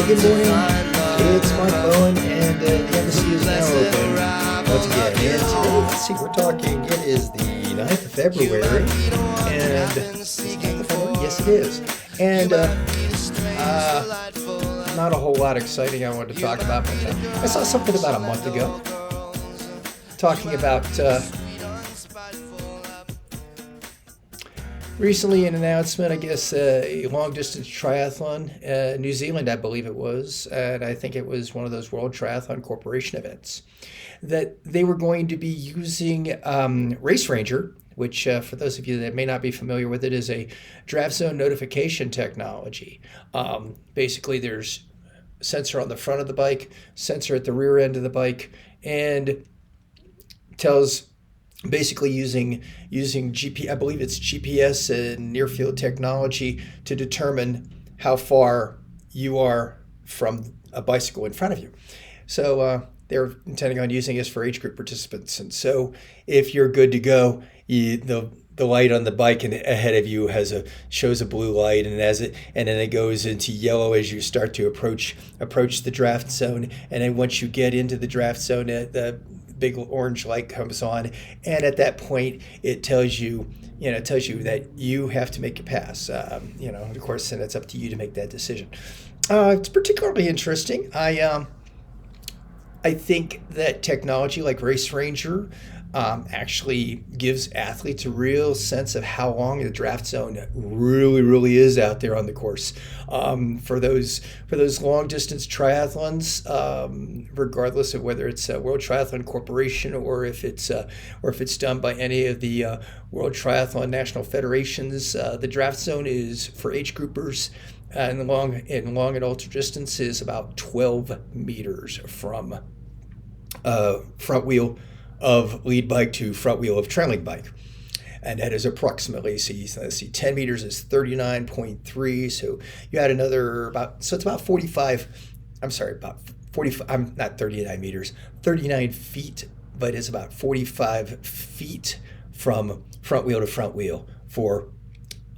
good morning. It's Mark Bowen, and the embassy is now open once again. And today, let's see, we're talking, it is the 9th of February, and is it 9th of February? Yes, it is. And not a whole lot exciting I wanted to talk about, but I saw something about a month ago talking about recently an announcement, I guess, a long-distance triathlon, New Zealand, I believe it was, and I think it was one of those World Triathlon Corporation events, that they were going to be using Race Ranger, which, for those of you that may not be familiar with it, is a draft zone notification technology. Basically, there's sensor on the front of the bike, sensor at the rear end of the bike, and tells basically using I believe it's GPS and near field technology to determine how far you are from a bicycle in front of you. So they're intending on using this for age group participants. And so if you're good to go, the light on the bike and ahead of you shows a blue light, and then it goes into yellow as you start to approach the draft zone. And then once you get into the draft zone, the big orange light comes on, and at that point it tells you that you have to make a pass. Of course, and it's up to you to make that decision. It's particularly interesting. I think that technology like Race Ranger actually gives athletes a real sense of how long the draft zone really is out there on the course. For those long distance triathlons, regardless of whether it's a World Triathlon Corporation or if it's done by any of the World Triathlon National Federations, the draft zone is for age groupers. And long and ultra distance is about 12 meters from front wheel of lead bike to front wheel of trailing bike. And that is approximately, 10 meters is 39.3. So you add another it's about 45, I'm not 39 meters, 39 feet, but it's about 45 feet from front wheel to front wheel for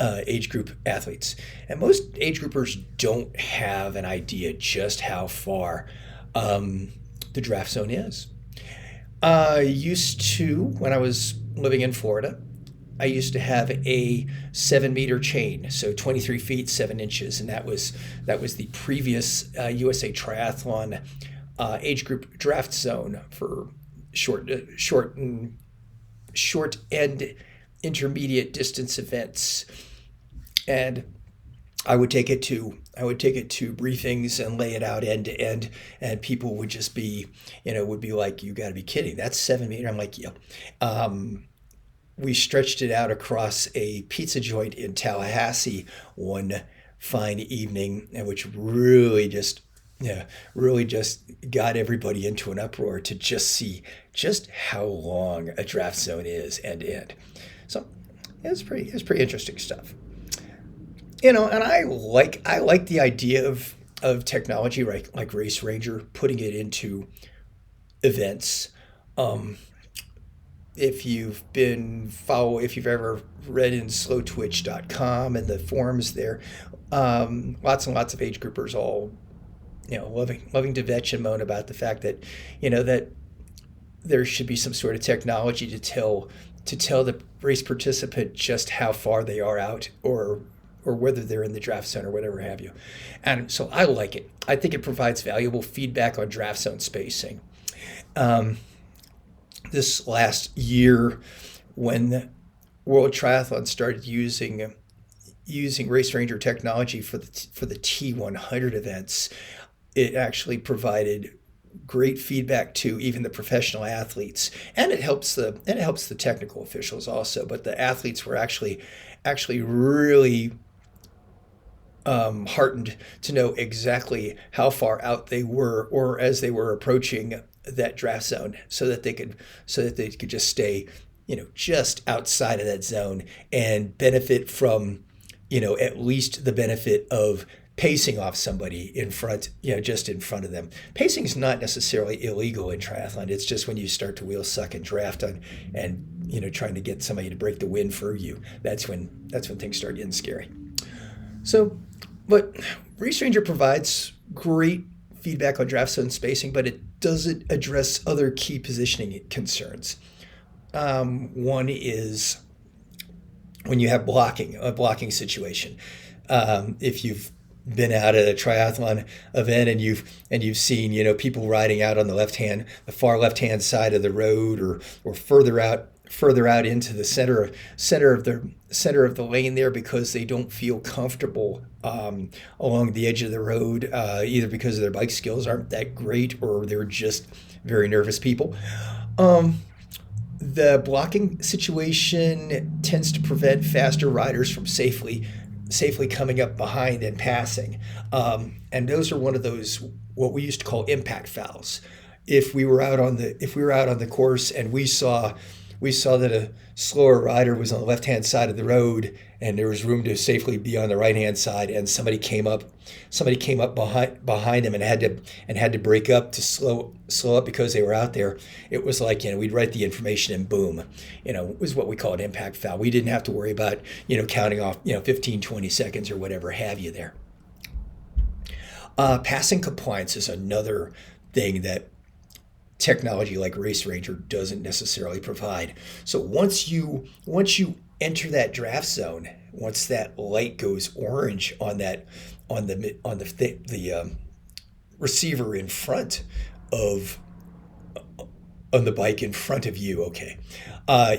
age group athletes. And most age groupers don't have an idea just how far the draft zone is. Used to, when I was living in Florida, I used to have a 7-meter chain, so 23 feet 7 inches, and that was the previous USA Triathlon age group draft zone for short and intermediate distance events. And I would take it to briefings and lay it out end to end, and people would just be, would be like, "You got to be kidding! That's 7 meters." I'm like, "Yeah." We stretched it out across a pizza joint in Tallahassee one fine evening, and which really just got everybody into an uproar to just see just how long a draft zone is end to end. So it's pretty interesting stuff. And I like the idea of technology like Race Ranger, putting it into events. If you've ever read in slowtwitch.com and the forums there, lots and lots of age groupers all, loving to vetch and moan about the fact that, that there should be some sort of technology to tell the race participant just how far they are out, or whether they're in the draft zone or whatever have you. And so I like it. I think it provides valuable feedback on draft zone spacing. This last year, when World Triathlon started using Race Ranger technology for the T100 events, it actually provided great feedback to even the professional athletes, and it helps the technical officials also. But the athletes were actually really heartened to know exactly how far out they were, or as they were approaching that draft zone, so that they could just stay, just outside of that zone and benefit from, at least the benefit of pacing off somebody in front, just in front of them. Pacing is not necessarily illegal in triathlon. It's just when you start to wheel suck and draft on, and trying to get somebody to break the wind for you. That's when things start getting scary. So, but Race Ranger provides great feedback on draft zone spacing, but it doesn't address other key positioning concerns. One is when you have a blocking situation. If you've been out at a triathlon event and you've seen people riding out on the far left hand side of the road, or further out into the center of the lane there, because they don't feel comfortable along the edge of the road, either because their bike skills aren't that great or they're just very nervous people. The blocking situation tends to prevent faster riders from safely coming up behind and passing. And those are one of those what we used to call impact fouls. If we were out on the course and we saw that a slower rider was on the left-hand side of the road and there was room to safely be on the right-hand side, and somebody came up behind him and had to break up to slow up because they were out there, it was like, we'd write the information and boom, it was what we call an impact foul. We didn't have to worry about, counting off, 15, 20 seconds or whatever have you there. Passing compliance is another thing that technology like Race Ranger doesn't necessarily provide. So once you enter that draft zone, once that light goes orange on the receiver in front of on the bike in front of you, okay,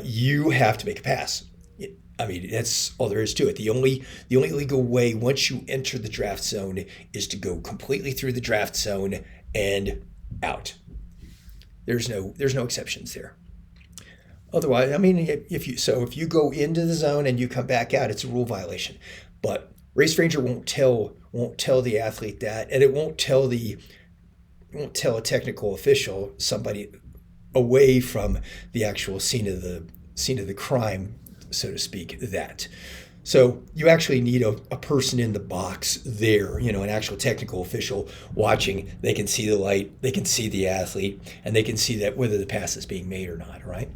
you have to make a pass. I mean, that's all there is to it. The only legal way once you enter the draft zone is to go completely through the draft zone and out. There's no exceptions there. Otherwise, I mean, if you go into the zone and you come back out, it's a rule violation. But Race Ranger won't tell the athlete that, and it won't tell a technical official, somebody away from the actual scene of the crime, so to speak, that. So you actually need a person in the box there, an actual technical official watching. They can see the light, they can see the athlete, and they can see that whether the pass is being made or not, right?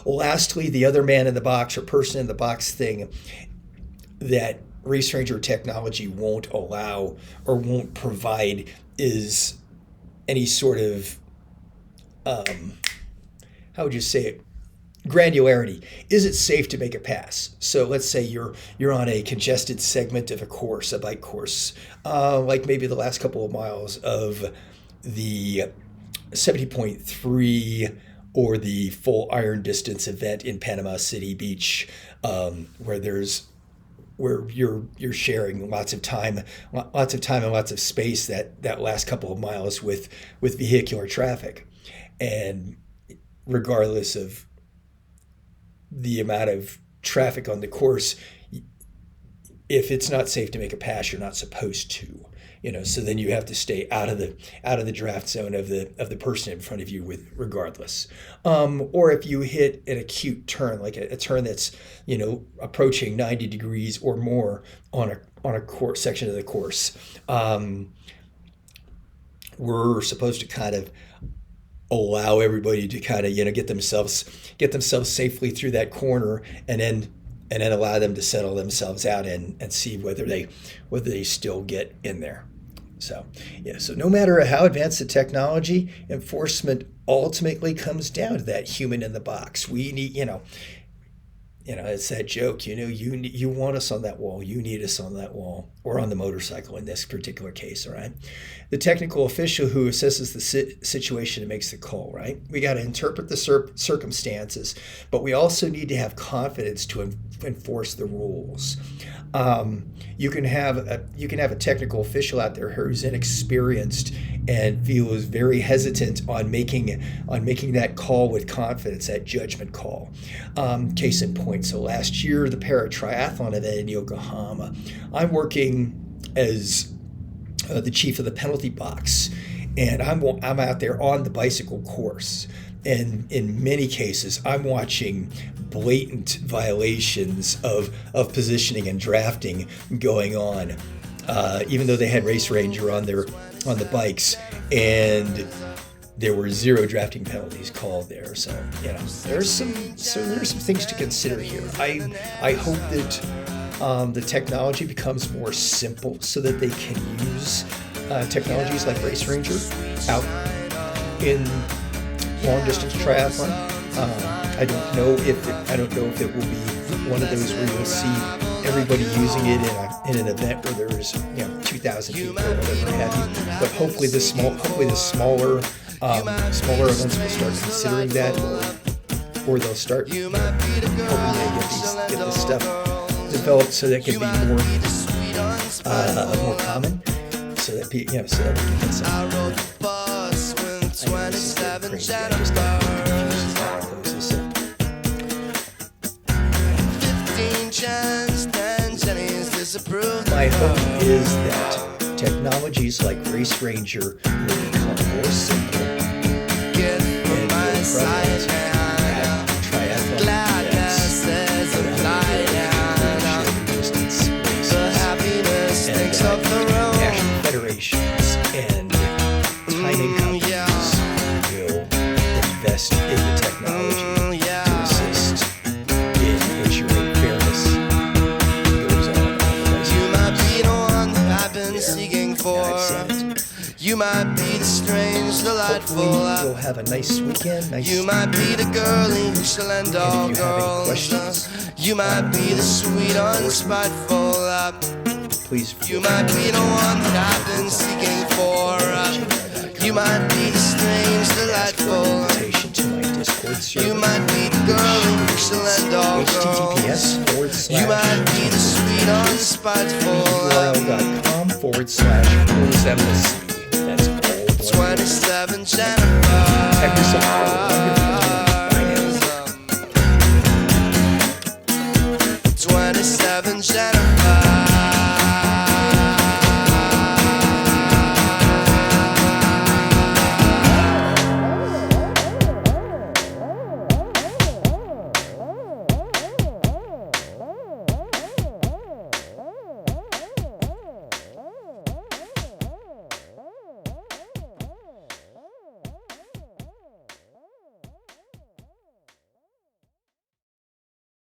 Well, lastly, the other man in the box or person in the box thing that Race Ranger technology won't allow or won't provide is any sort of, how would you say it? Granularity. Is it safe to make a pass? So let's say you're on a congested segment of a bike course, like maybe the last couple of miles of the 70.3 or the full iron distance event in Panama City Beach, where you're sharing lots of time and lots of space that last couple of miles with vehicular traffic, and regardless of the amount of traffic on the course, if it's not safe to make a pass, you're not supposed to, so then you have to stay out of the draft zone of the person in front of you regardless. Or if you hit an acute turn, like a turn that's, approaching 90 degrees or more on a course section of the course, we're supposed to kind of allow everybody to kind of get themselves safely through that corner, and then allow them to settle themselves out and see whether they still get in there. So no matter how advanced the technology, enforcement ultimately comes down to that human in the box. We need it's that joke, you want us on that wall, you need us on that wall, or on the motorcycle in this particular case, all right? The technical official who assesses the situation and makes the call, right? We got to interpret the circumstances, but we also need to have confidence to enforce the rules. You can have a technical official out there who's inexperienced and feels very hesitant on making that call with confidence, that judgment call. Case in point, so last year, the para triathlon event in Yokohama, I'm working as the chief of the penalty box, and I'm out there on the bicycle course. And in many cases, I'm watching blatant violations of positioning and drafting going on, even though they had Race Ranger on the bikes, and there were 0 drafting penalties called there. So there's some things to consider here. I hope that the technology becomes more simple so that they can use technologies like Race Ranger out in long distance triathlon. I don't know if it will be one of those where you'll see everybody using it in an event where there's 2,000 people or whatever have you. But hopefully the smaller events will start considering that, or they'll start hoping to get this stuff developed so that it can be more common, so that we can get some. I know this is so crazy. I just got confused how I close this up. My hope is that technologies like Race Ranger will become more simple and more prevalent at triathlon events distance races and national federations and timing companies will invest in the technology to assist in ensuring fairness goes on all the way. You might be the one I've been seeking for. You might be the strange, delightful. Hopefully we'll have a nice weekend. You might be the girlie who shall end all girls. You might be the sweet, unspiteful. Please. You might be the one that I've been seeking for. You might be the strange, delightful. You might be the girlie who shall end all girls. You might be the sweet, unspiteful. URL.com/rules That's all. 27 Jennifer. Check this out. 27 Jennifer.